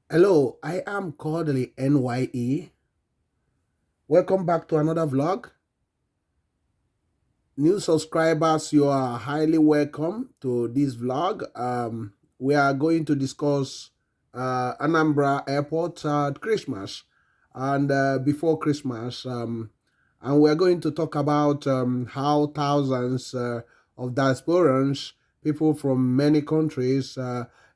Hello, I am Kodili-nye. Welcome back to another vlog. New subscribers, you are highly welcome to this vlog. We are going to discuss Anambra Airport at Christmas and before Christmas. And we're going to talk about how thousands of diasporans, people from many countries,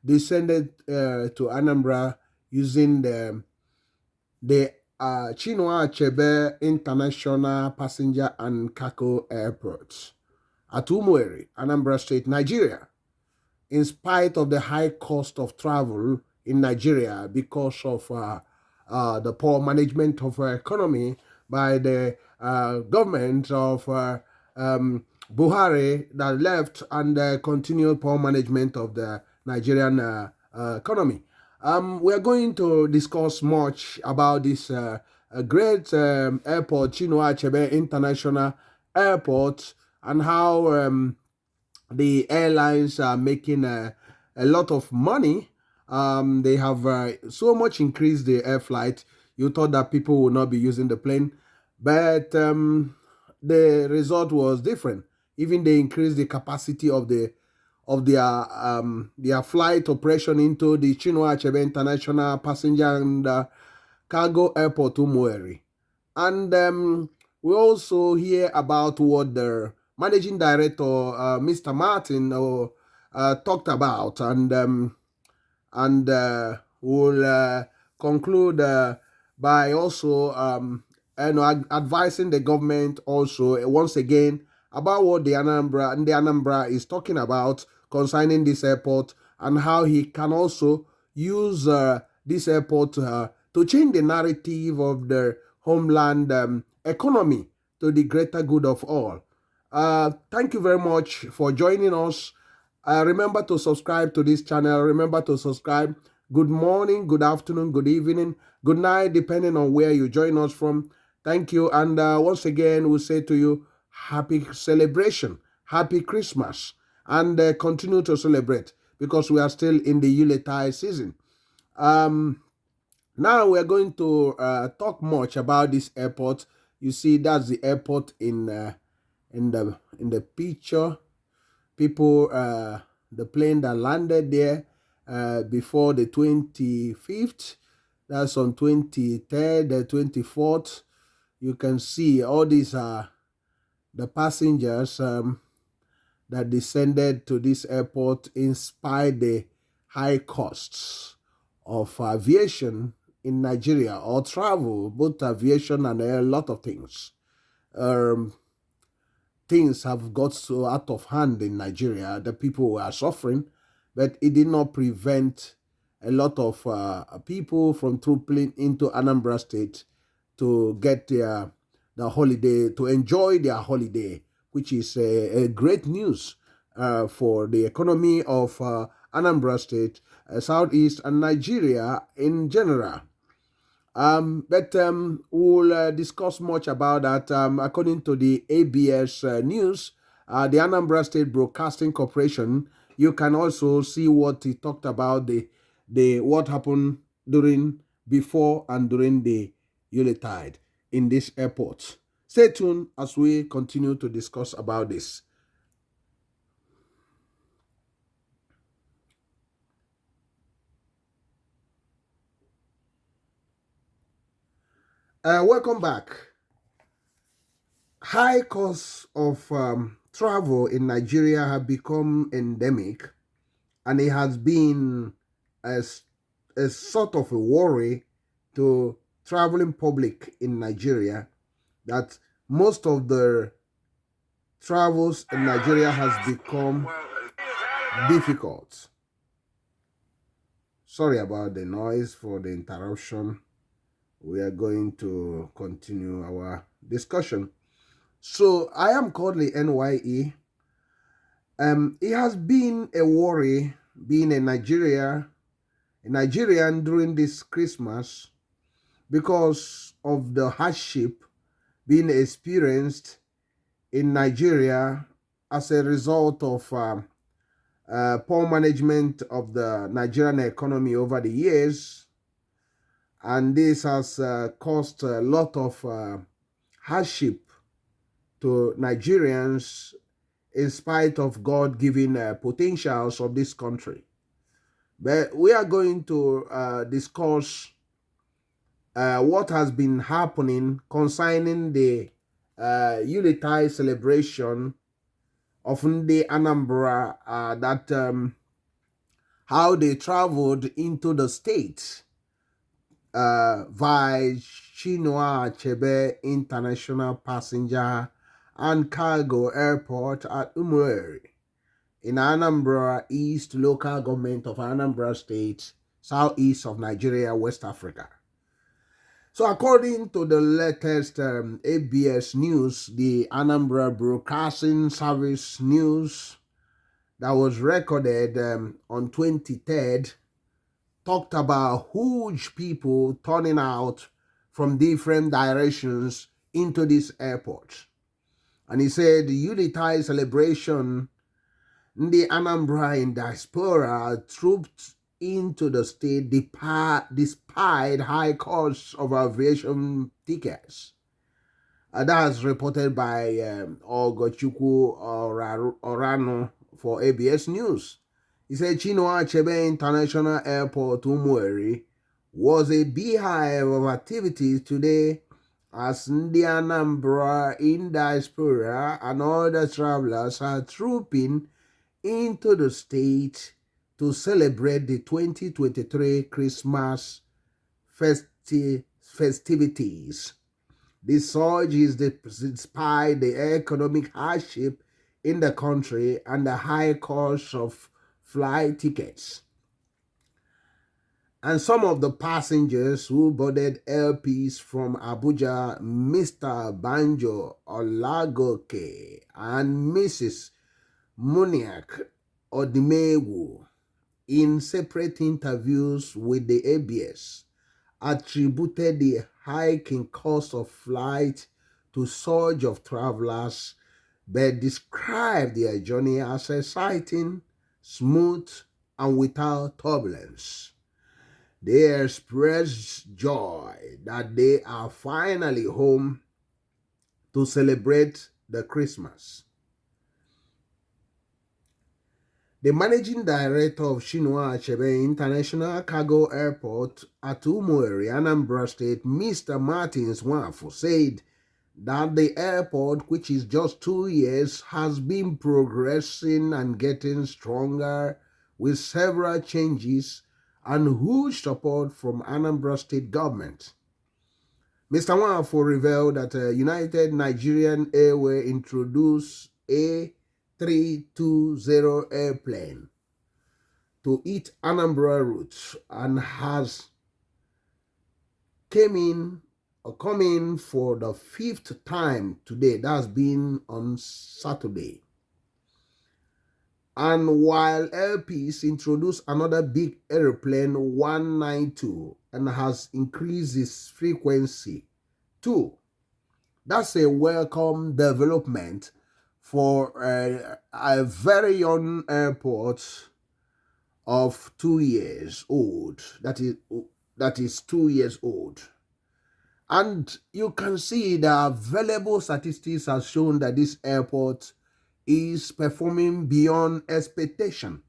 descended to Anambra using the Chinua Achebe International Passenger and Cargo Airport at Umueri, Anambra State, Nigeria, in spite of the high cost of travel in Nigeria because of the poor management of our economy by the government of Buhari that left and the continued poor management of the Nigerian economy. We are going to discuss much about this great airport, Chinua Achebe International Airport, and how the airlines are making a lot of money. They have so much increased the air flight. You thought that people would not be using the plane, but the result was different. Even they increased the capacity of their flight operation into the Chinua Achebe International Passenger and Cargo Airport Umueri. And we also hear about what the managing director, Mr. Martin, talked about, and we'll conclude by also advising the government also once again about what the Anambra is talking about concerning this airport and how he can also use this airport to change the narrative of the homeland economy to the greater good of all. Thank you very much for joining us. Remember to subscribe to this channel. Remember to subscribe. Good morning, good afternoon, good evening, good night, depending on where you join us from. Thank you. And once again, we'll say to you, happy celebration, happy Christmas, and continue to celebrate because we are still in the Yuletide season. Now we're going to talk much about this airport. You see, that's the airport in the picture. People, the plane that landed there before the 25th, that's on 23rd, the 24th. You can see all these are the passengers that descended to this airport in spite the high costs of aviation in Nigeria, or travel, both aviation and a lot of things. Things have got so out of hand in Nigeria that people were suffering, but it did not prevent a lot of people from trooping into Anambra State to get the holiday, to enjoy their holiday, which is a great news for the economy of Anambra State, Southeast, and Nigeria in general. But we'll discuss much about that. According to the ABS News, the Anambra State Broadcasting Corporation, you can also see what he talked about, the what happened before and during the Yuletide in this airport. Stay tuned as we continue to discuss about this. Welcome back. High costs of travel in Nigeria have become endemic, and it has been a sort of a worry to traveling public in Nigeria that most of the travels in Nigeria has become difficult. Sorry about the noise for the interruption. We are going to continue our discussion. So I am Kodili-nye. It has been a worry being a Nigerian during this Christmas because of the hardship being experienced in Nigeria as a result of poor management of the Nigerian economy over the years, And this has caused a lot of hardship to Nigerians in spite of God-given potentials of this country. But we are going to discuss what has been happening concerning the Unity celebration of Ndi Anambra, how they traveled into the state via Chinua Achebe International Passenger and Cargo Airport at Umueri in Anambra East Local Government of Anambra State, southeast of Nigeria, West Africa. So according to the latest ABS news, the Anambra Broadcasting Service news that was recorded on 23rd, talked about huge people turning out from different directions into this airport. And he said the Unity celebration, Ndi Anambra in Diaspora trooped into the state despite high costs of aviation tickets. That's reported by Ogochukwu Orano for ABS News. He said Chinua Achebe International Airport, Umueri, was a beehive of activities today as Ndi Anambra in Diaspora and other travelers are trooping into the state to celebrate the 2023 Christmas festivities. This surge is despite the economic hardship in the country and the high cost of flight tickets. And some of the passengers who boarded LPs from Abuja, Mr. Banjo Olagoke and Mrs. Muniak Odimewu, in separate interviews with the ABS, attributed the hiking cost of flight to surge of travelers, but described their journey as exciting, smooth, and without turbulence. They expressed joy that they are finally home to celebrate the Christmas. The managing director of Chinua Achebe International Cargo Airport at Umueri, Anambra State, Mr. Martins Nwafo, said that the airport, which is just 2 years, has been progressing and getting stronger with several changes and huge support from Anambra State government. Mr. Nwafo revealed that United Nigerian Airway introduced a 320 airplane to its Anambra route and has come in for the 5th time today. That's been on Saturday. And while LPs introduced another big airplane 192 and has increased its frequency too. That's a welcome development for a very young airport of 2 years old. That is 2 years old. And you can see the available statistics have shown that this airport is performing beyond expectation.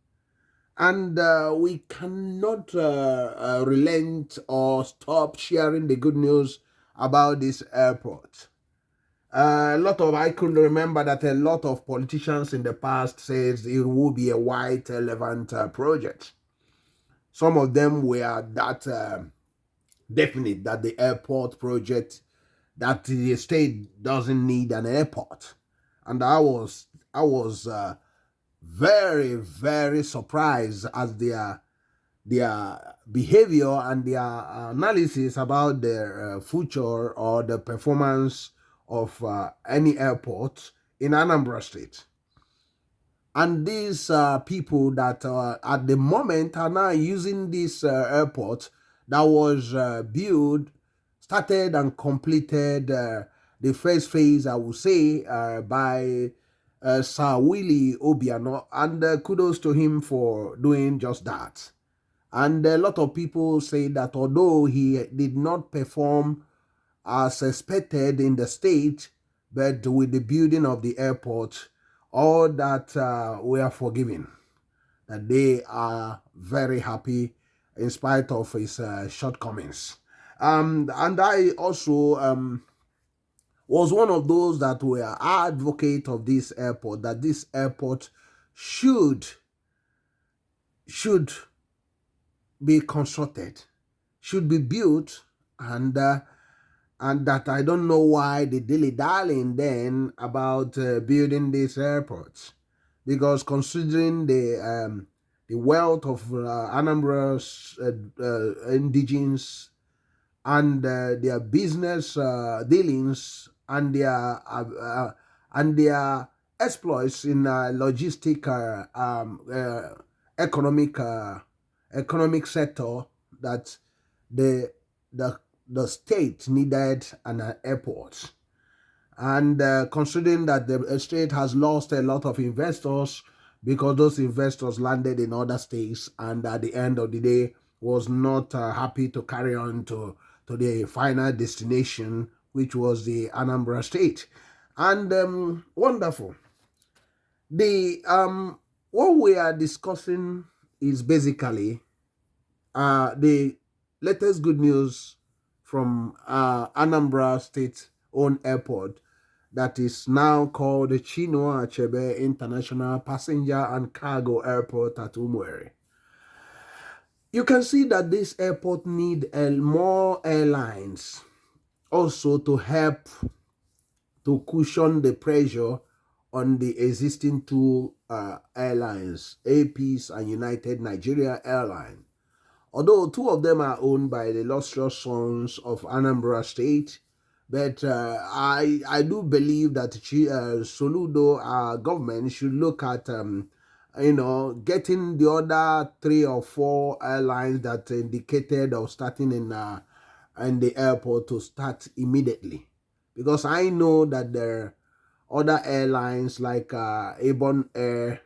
And we cannot relent or stop sharing the good news about this airport. I could remember that a lot of politicians in the past says it will be a white elephant project. Some of them were that definite that the airport project, that the state doesn't need an airport. And I was very, very surprised as their behavior and their analysis about their future or the performance of any airport in Anambra State. And these people that at the moment are now using this airport that was started and completed the first phase, I would say, by Sir Willie Obiano, and kudos to him for doing just that. And a lot of people say that although he did not perform as expected in the state, but with the building of the airport, all that we are forgiven. That they are very happy in spite of his shortcomings. And I also was one of those that were advocate of this airport, that this airport should be constructed, should be built, and that I don't know why they dilly-dallying then about building these airports, because considering the wealth of Anambra's indigenes and their business dealings and their exploits in logistic economic sector, that the the the state needed an airport. And considering that the state has lost a lot of investors because those investors landed in other states and at the end of the day was not happy to carry on to the final destination, which was the Anambra State. And wonderful. The what we are discussing is basically the latest good news from Anambra State owned airport, that is now called the Chinua Achebe International Passenger and Cargo Airport at Umueri. You can see that this airport need more airlines also to help to cushion the pressure on the existing two airlines, APs and United Nigeria Airlines. Although two of them are owned by the illustrious sons of Anambra State, but I do believe that Soludo government should look at getting the other 3 or 4 airlines that indicated of starting in the airport to start immediately, because I know that there are other airlines like Avon Air,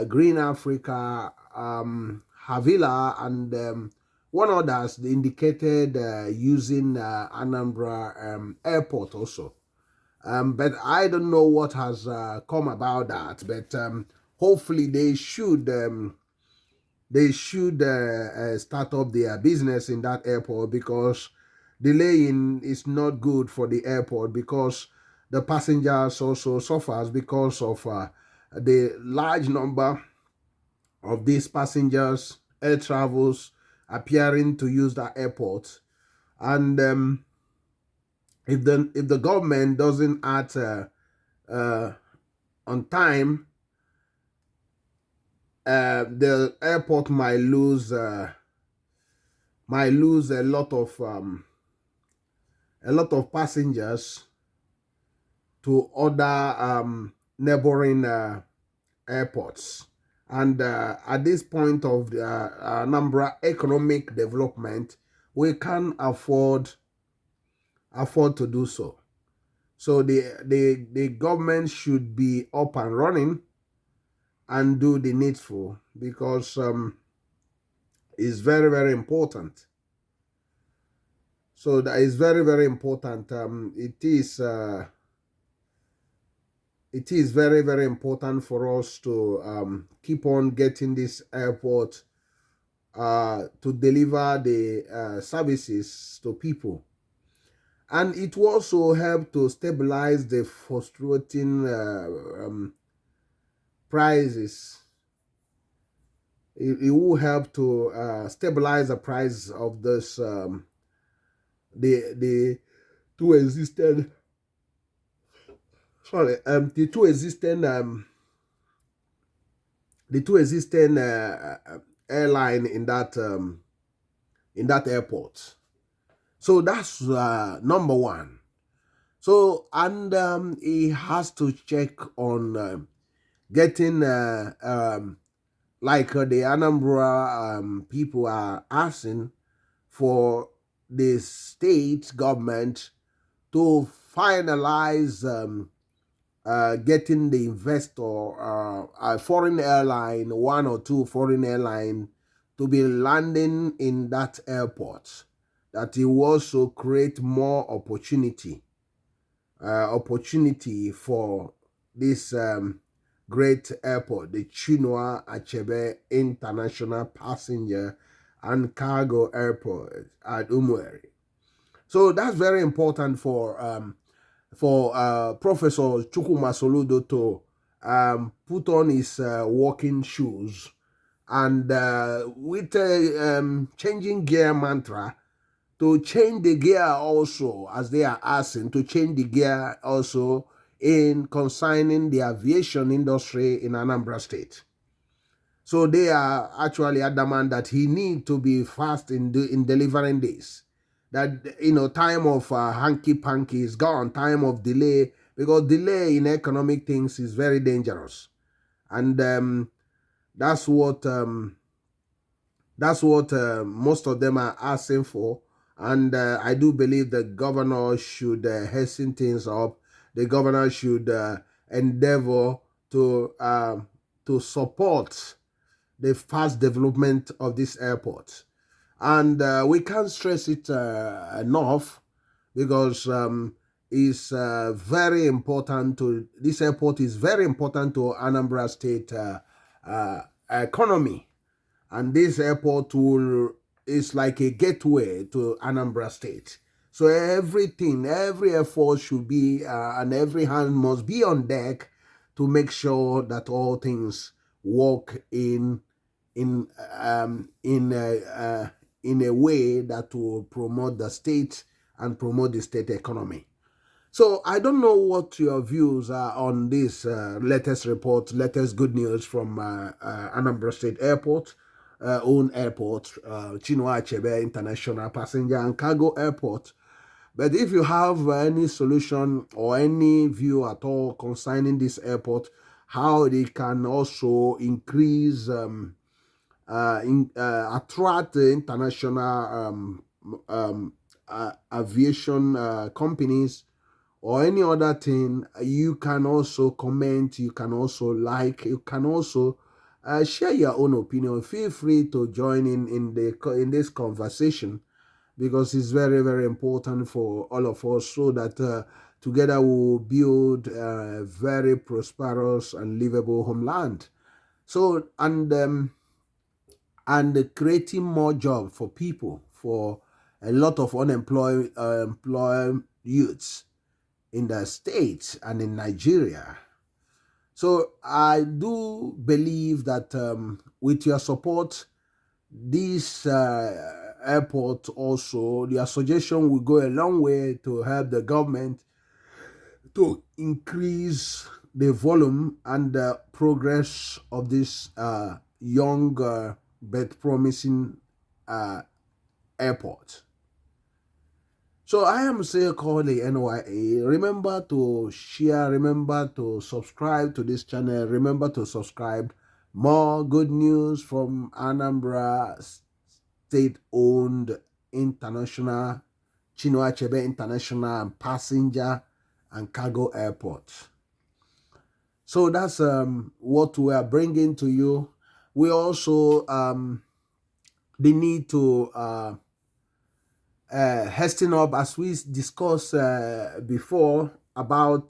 Green Africa, Havila, and one others indicated using Anambra Airport also. But I don't know what has come about that. But hopefully they should start up their business in that airport, because delaying is not good for the airport, because the passengers also suffers because of the large number of these passengers, air travels appearing to use that airport. And if the government doesn't act on time, the airport might lose a lot of passengers to other neighboring airports. And at this point of Anambra economic development, we can afford to do so. So the government should be up and running and do the needful, because it's very, very important. So that is very, very important. It is very, very important for us to keep on getting this airport to deliver the services to people. And it will also help to stabilize the fluctuating prices. It will help to stabilize the price of this the two existing airline in that airport. So that's number one. So, and he has to check on getting like the Anambra people are asking for the state government to finalize getting the investor, a foreign airline, 1 or 2 foreign airline, to be landing in that airport, that it will also create more opportunity for this great airport, the Chinua Achebe International Passenger and Cargo Airport at Umueri. So that's very important for Professor Chukwuma Soludo to put on his walking shoes and with changing gear mantra, to change the gear also, as they are asking, to change the gear also in concerning the aviation industry in Anambra State. So they are actually adamant that he need to be fast in delivering this. That, time of hanky-panky is gone, time of delay, because delay in economic things is very dangerous. And that's what most of them are asking for. And I do believe the governor should hasten things up. The governor should endeavor to support the fast development of this airport. And we can't stress it enough, because it's very important this airport is very important to Anambra State economy. And this airport is like a gateway to Anambra State. So every effort should be, and every hand must be on deck to make sure that all things work in a way that will promote the state and promote the state economy. So I don't know what your views are on this latest report, latest good news from Anambra State Airport, own airport, Chinua Achebe International Passenger and Cargo Airport. But if you have any solution or any view at all concerning this airport, how it can also increase, attract international aviation companies, or any other thing, you can also comment, you can also like, you can also share your own opinion. Feel free to join in this conversation, because it's very, very important for all of us, so that together we will build a very prosperous and livable homeland. So, and creating more jobs for people, for a lot of unemployed youths in the States and in Nigeria. So I do believe that with your support, this airport also, your suggestion will go a long way to help the government to increase the volume and the progress of this young but promising airport. So I am still calling NYA. Remember to share, remember to subscribe to this channel, remember to subscribe. More good news from Anambra State-owned international, Chinua Achebe International Passenger and Cargo Airport. So that's what we are bringing to you. We also the need to hasten up, as we discussed before, about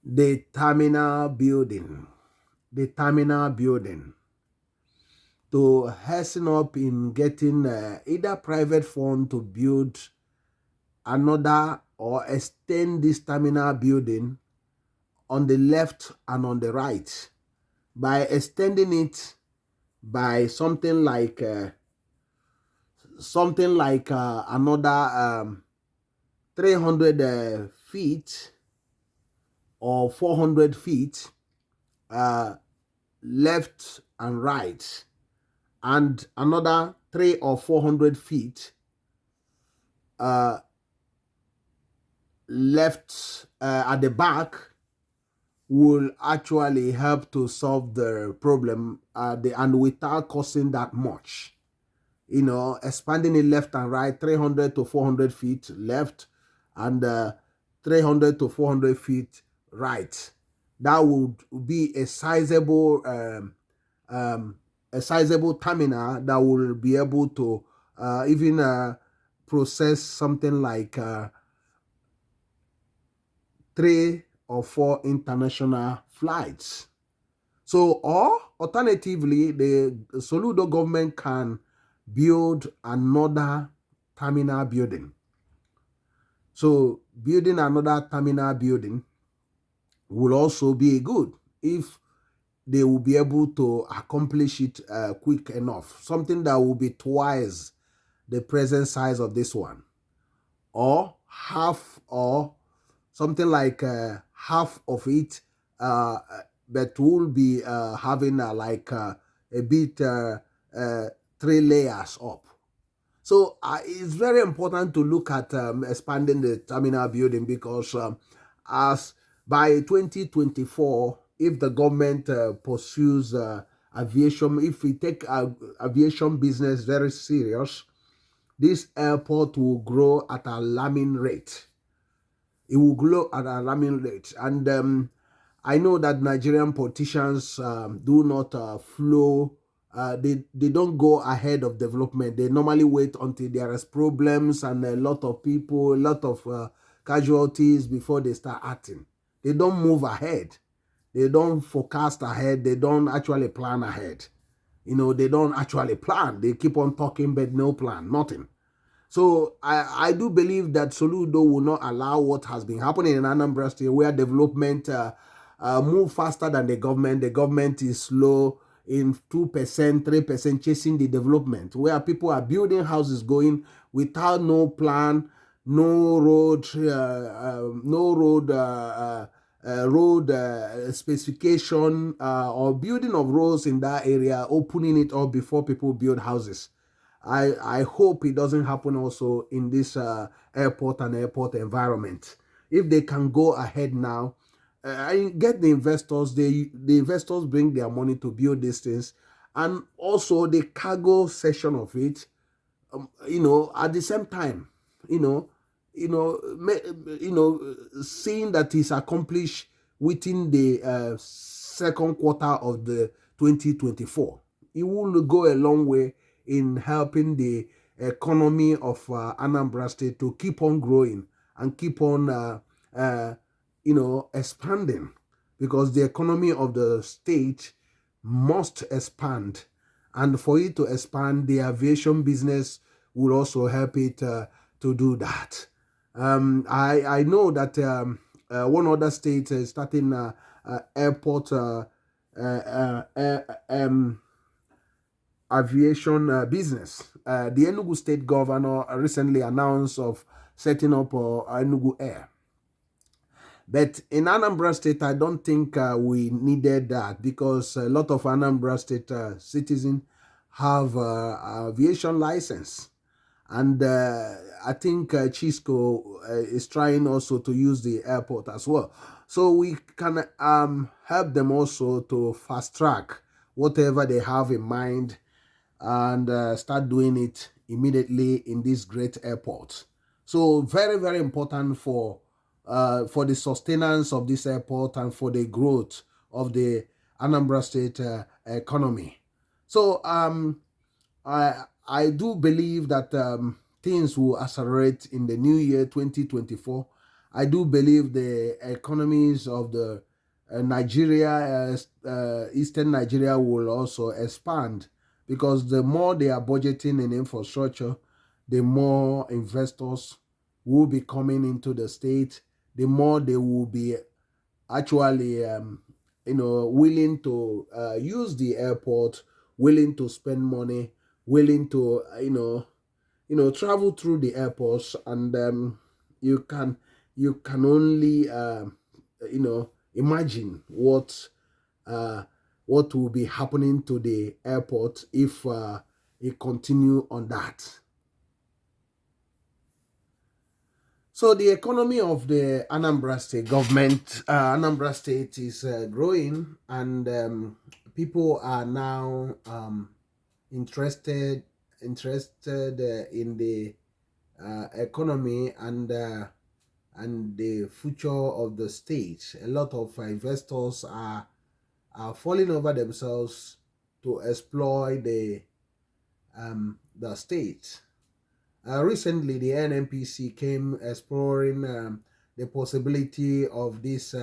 the terminal building, to hasten up in getting either private fund to build another or extend this terminal building on the left and on the right, by extending it by something like another 300 feet or 400 feet left and right, and another 300 or 400 feet left at the back, will actually help to solve the problem and without costing that much. Expanding it left and right, 300 to 400 feet left and 300 to 400 feet right. That would be a sizable a sizable terminal that will be able to even process something like 3 or 4 international flights. So, or alternatively, the Soludo government can build another terminal building. So, building another terminal building will also be good if they will be able to accomplish it quick enough. Something that will be twice the present size of this one, or half, or something like half of it, but will be having a bit 3 layers up. So it's very important to look at expanding the terminal building, because as by 2024, if the government pursues aviation, if we take aviation business very serious, this airport will grow at an alarming rate. It will grow at an alarming rate. And I know that Nigerian politicians do not flow. They don't go ahead of development. They normally wait until there is problems and a lot of people, a lot of casualties before they start acting. They don't move ahead. They don't forecast ahead. They don't actually plan ahead. They don't actually plan. They keep on talking, but no plan, nothing. So I do believe that Soludo will not allow what has been happening in Anambra State, where development move faster than the government. The government is slow in 2%, 3% chasing the development, where people are building houses going without no plan, no road, specification or building of roads in that area, opening it up before people build houses. I hope it doesn't happen also in this airport and airport environment. If they can go ahead now, I get the investors. The investors bring their money to build these things, and also the cargo section of it. At the same time, seeing that it's accomplished within the second quarter of the 2024, it will go a long way in helping the economy of Anambra State to keep on growing and keep on expanding, because the economy of the state must expand, and for it to expand, the aviation business will also help it to do that. I know that one other state is starting airport aviation business. The Enugu state governor recently announced of setting up Enugu Air. But in Anambra State, I don't think we needed that, because a lot of Anambra State citizens have aviation license. And I think Chisco is trying also to use the airport as well. So we can help them also to fast track whatever they have in mind and start doing it immediately in this great airport. So very, very important for the sustenance of this airport and for the growth of the Anambra State economy. So I do believe that things will accelerate in the new year 2024. I do believe the economies of the Nigeria, Eastern Nigeria, will also expand, because the more they are budgeting in infrastructure, the more investors will be coming into the state, the more they will be actually willing to use the airport, willing to spend money, willing to travel through the airports. And you can only imagine what will be happening to the airport if it continue on that. So the economy of the Anambra State government, Anambra State is growing, and people are now interested in the economy and the future of the state. A lot of investors are falling over themselves to exploit the state. Recently, the NNPC came exploring the possibility of these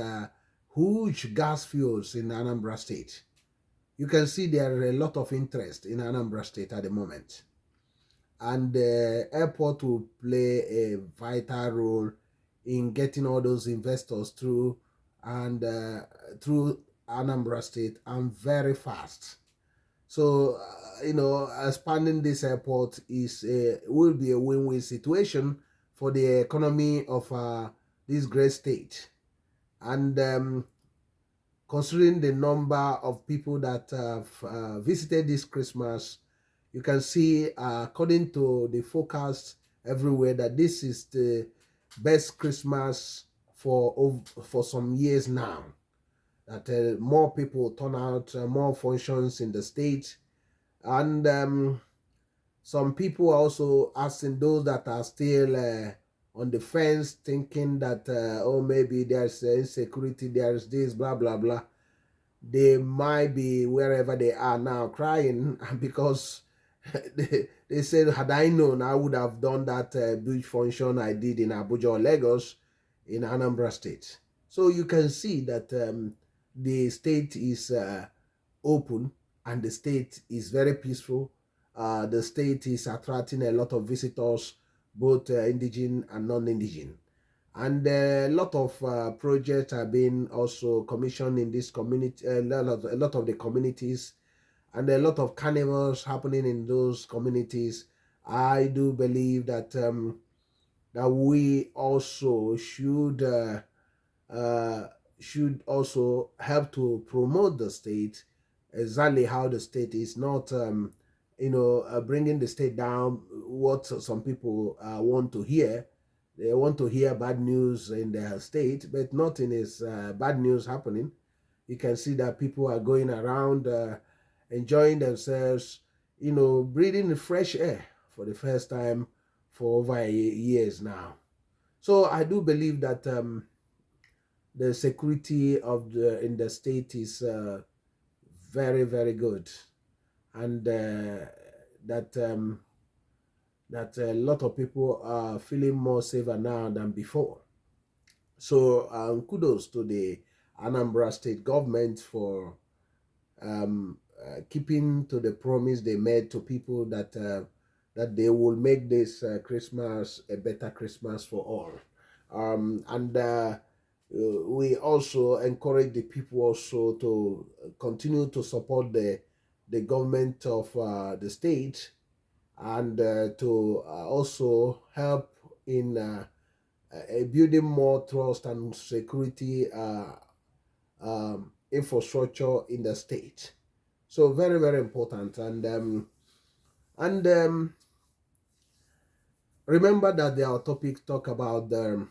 huge gas fields in Anambra State. You can see there are a lot of interest in Anambra State at the moment. And the airport will play a vital role in getting all those investors through Anambra State, and very fast. So expanding this airport will be a win-win situation for the economy of this great state. And considering the number of people that have visited this Christmas, you can see, according to the forecast everywhere, that this is the best Christmas for some years now. That more people turn out, more functions in the state, and some people are also asking those that are still on the fence, thinking that maybe there's insecurity, there's this, blah blah blah. They might be wherever they are now crying because they said, had I known, I would have done that bridge function I did in Abuja or Lagos in Anambra State. So you can see that the state is open, and the state is very peaceful. The state is attracting a lot of visitors, both indigenous and non-indigenous. And a lot of projects are being also commissioned in this community, a lot of the communities, and a lot of carnivals happening in those communities. I do believe that that we also should also help to promote the state, exactly how the state is not bringing the state down. What some people want to hear. They want to hear bad news in their state, but nothing is bad news happening. You can see that people are going around enjoying themselves, breathing the fresh air for the first time for over years now. So I do believe that the security in the state is very, very good, and that a lot of people are feeling more safer now than before. So kudos to the Anambra State government for keeping to the promise they made to people that they will make this Christmas a better Christmas for all. And we also encourage the people also to continue to support the government of the state, and to also help in building more trust and security infrastructure in the state. So very, very important. And remember that our topic talk about that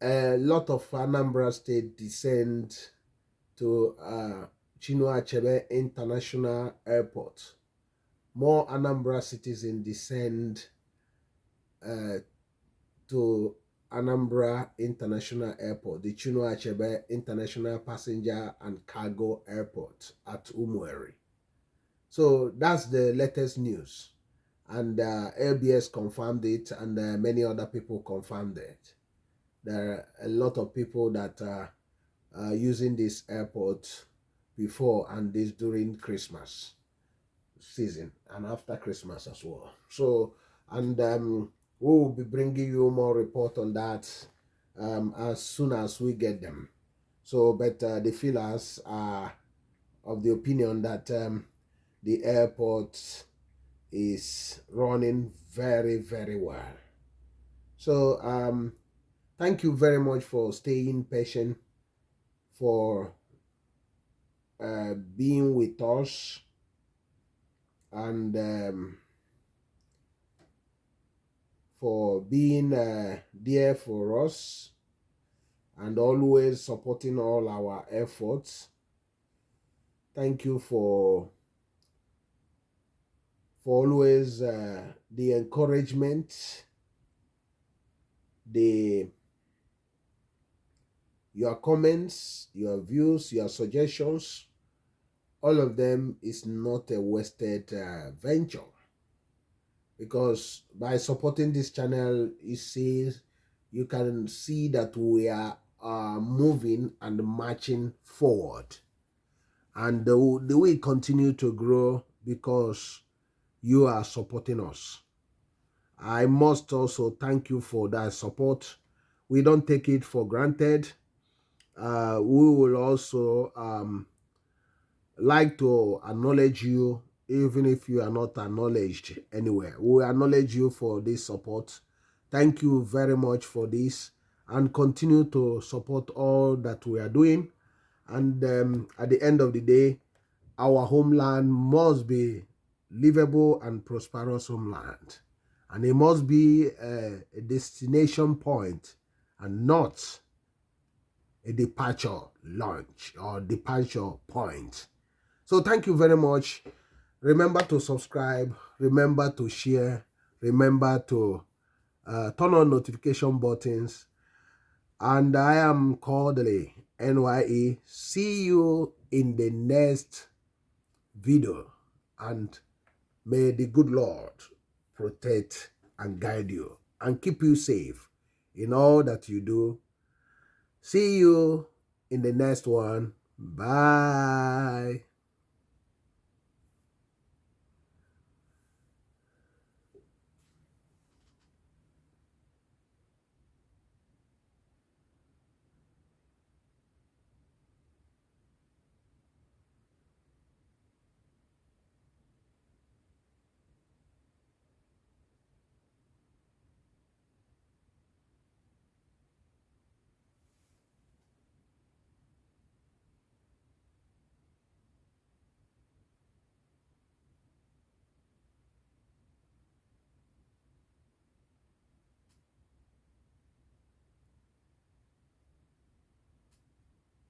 a lot of Anambra State descend to Chinua Achebe International Airport. More Anambra citizens descend to Anambra International Airport, the Chinua Achebe International Passenger and Cargo Airport at Umueri. So that's the latest news, and LBS confirmed it, and many other people confirmed it. There are a lot of people that are using this airport before and this during Christmas season and after Christmas as well. So, and we will be bringing you more report on that as soon as we get them. So, but the feelers are of the opinion that the airport is running very, very well. So thank you very much for staying patient, for being with us, and for being there for us, and always supporting all our efforts. Thank you for always the encouragement, the Your comments, your views, your suggestions, all of them is not a wasted venture, because by supporting this channel, you can see that we are moving and marching forward, and the way continue to grow because you are supporting us. I must also thank you for that support. We don't take it for granted. We will also like to acknowledge you, even if you are not acknowledged anywhere. We acknowledge you for this support. Thank you very much for this, and continue to support all that we are doing. And at the end of the day, our homeland must be livable and prosperous homeland, and it must be a destination point and not a departure launch or departure point. So thank you very much. Remember to subscribe, remember to share, remember to turn on notification buttons. And I am Kodili-nye. See you in the next video, and may the good Lord protect and guide you and keep you safe in all that you do. See you in the next one. Bye.